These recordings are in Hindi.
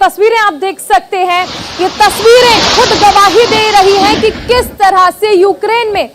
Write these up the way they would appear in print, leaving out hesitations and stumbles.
तस्वीरें आप देख सकते हैं। ये तस्वीरें खुद गवाही दे रही हैं कि किस तरह से यूक्रेन में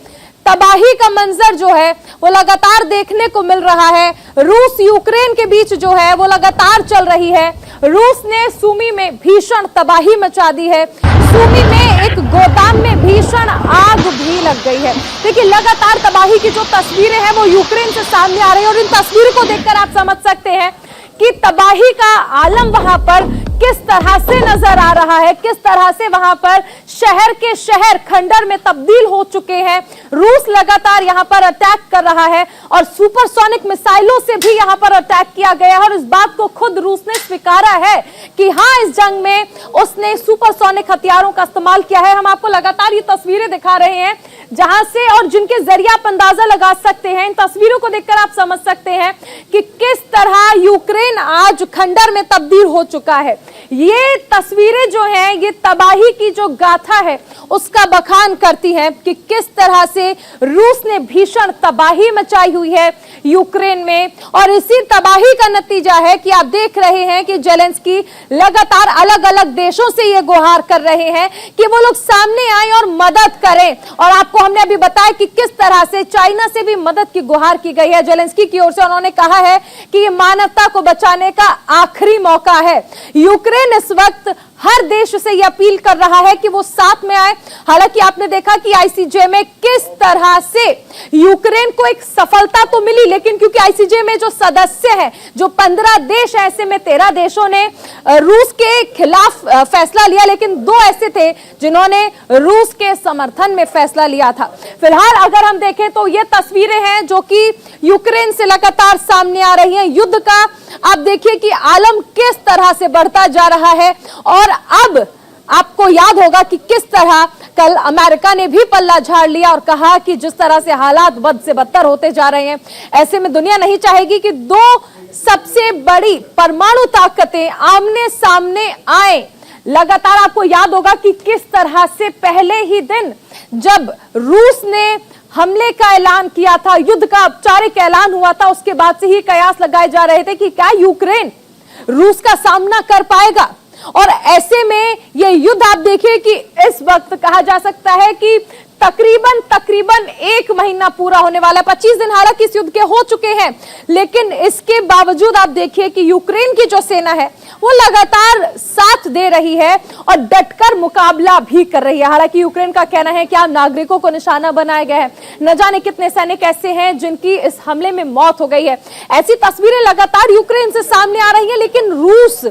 तबाही का मंजर जो है वो लगातार देखने को मिल रहा है। रूस यूक्रेन के बीच जो है वो लगातार चल रही है। रूस ने सूमी में भीषण तबाही मचा दी है। सूमी में एक गोदाम में भीषण आग भी लग गई है। देखिए, लगातार तबाही की जो तस्वीरें हैं वो यूक्रेन से सामने आ रही है और इन तस्वीरों को देखकर आप समझ सकते हैं कि तबाही का आलम वहां पर किस तरह से नजर आ रहा है, किस तरह से वहां पर शहर के शहर खंडर में तब्दील हो चुके हैं। रूस लगातार यहां पर अटैक कर रहा है और सुपरसोनिक मिसाइलों से भी यहां पर अटैक किया गया है और इस बात को खुद रूस ने स्वीकारा है कि हां, इस जंग में उसने सुपरसोनिक हथियारों का इस्तेमाल किया है। हम आपको लगातार ये तस्वीरें दिखा रहे हैं जहां से और जिनके जरिए आप अंदाजा लगा सकते हैं। इन तस्वीरों को देखकर आप समझ सकते हैं कि किस तरह यूक्रेन आज खंडर में तब्दील हो चुका है। ये तस्वीरें जो हैं ये तबाही की जो गाथा है उसका बखान करती हैं कि किस तरह से रूस ने भीषण तबाही मचाई हुई है यूक्रेन में। और इसी तबाही का नतीजा है कि आप देख रहे हैं कि जेलेंस्की लगातार अलग अलग देशों से ये गुहार कर रहे हैं कि वो लोग सामने आए और मदद करें। और आपको हमने अभी बताया कि किस तरह से चाइना से भी मदद की गुहार की गई है जेलेंस्की की ओर से। उन्होंने कहा है कि ये मानवता को बचाने का आखिरी मौका है। यूक्रेन इस वक्त हर देश से यह अपील कर रहा है कि वो साथ में आए। हालांकि आपने देखा कि आईसीजे में किस तरह से यूक्रेन को एक सफलता तो मिली, लेकिन क्योंकि आईसीजे में जो सदस्य हैं, जो 15 देश हैं, ऐसे में 13 देशों ने रूस के खिलाफ फैसला लिया, लेकिन 2 ऐसे थे जिन्होंने रूस के समर्थन में फैसला लिया था। फिलहाल अगर हम देखें तो ये तस्वीरें हैं जो कि यूक्रेन से लगातार सामने आ रही हैं। युद्ध का आप देखिए कि आलम किस तरह से बढ़ता जा रहा है। और अब आपको याद होगा कि किस तरह कल अमेरिका ने भी पल्ला झाड़ लिया और कहा कि जिस तरह से हालात बद से बदतर होते जा रहे हैं, ऐसे में दुनिया नहीं चाहेगी कि 2 सबसे बड़ी परमाणु ताकतें आमने सामने आए। लगातार आपको याद होगा कि किस तरह से पहले ही दिन जब रूस ने हमले का ऐलान किया था, युद्ध का औपचारिक ऐलान हुआ था, उसके बाद से ही कयास लगाए जा रहे थे कि क्या यूक्रेन रूस का सामना कर पाएगा। और ऐसे में ये युद्ध आप देखिए कि इस वक्त कहा जा सकता है कि तकरीबन 1 महीना पूरा होने वाला है। 25 दिन हालांकि इस युद्ध के हो चुके हैं, लेकिन इसके बावजूद आप देखिए कि यूक्रेन की जो सेना है वो लगातार साथ दे रही है और डटकर मुकाबला भी कर रही है। हालांकि यूक्रेन का कहना है कि नागरिकों को निशाना बनाया गया है। न जाने कितने सैनिक ऐसे हैं जिनकी इस हमले में मौत हो गई है। ऐसी तस्वीरें लगातार यूक्रेन से सामने आ रही हैं, लेकिन रूस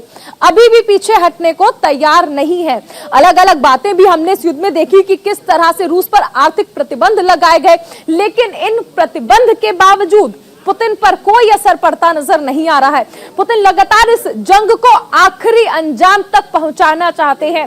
अभी भी पीछे हटने को तैयार नहीं है। अलग अलग बातें भी हमने इस युद्ध में देखी कि किस तरह से रूस पर आर्थिक प्रतिबंध लगाए गए, लेकिन इन प्रतिबंध के बावजूद पुतिन पर कोई असर पड़ता नजर नहीं आ रहा है। पुतिन लगातार इस जंग को आखिरी अंजाम तक पहुंचाना चाहते हैं।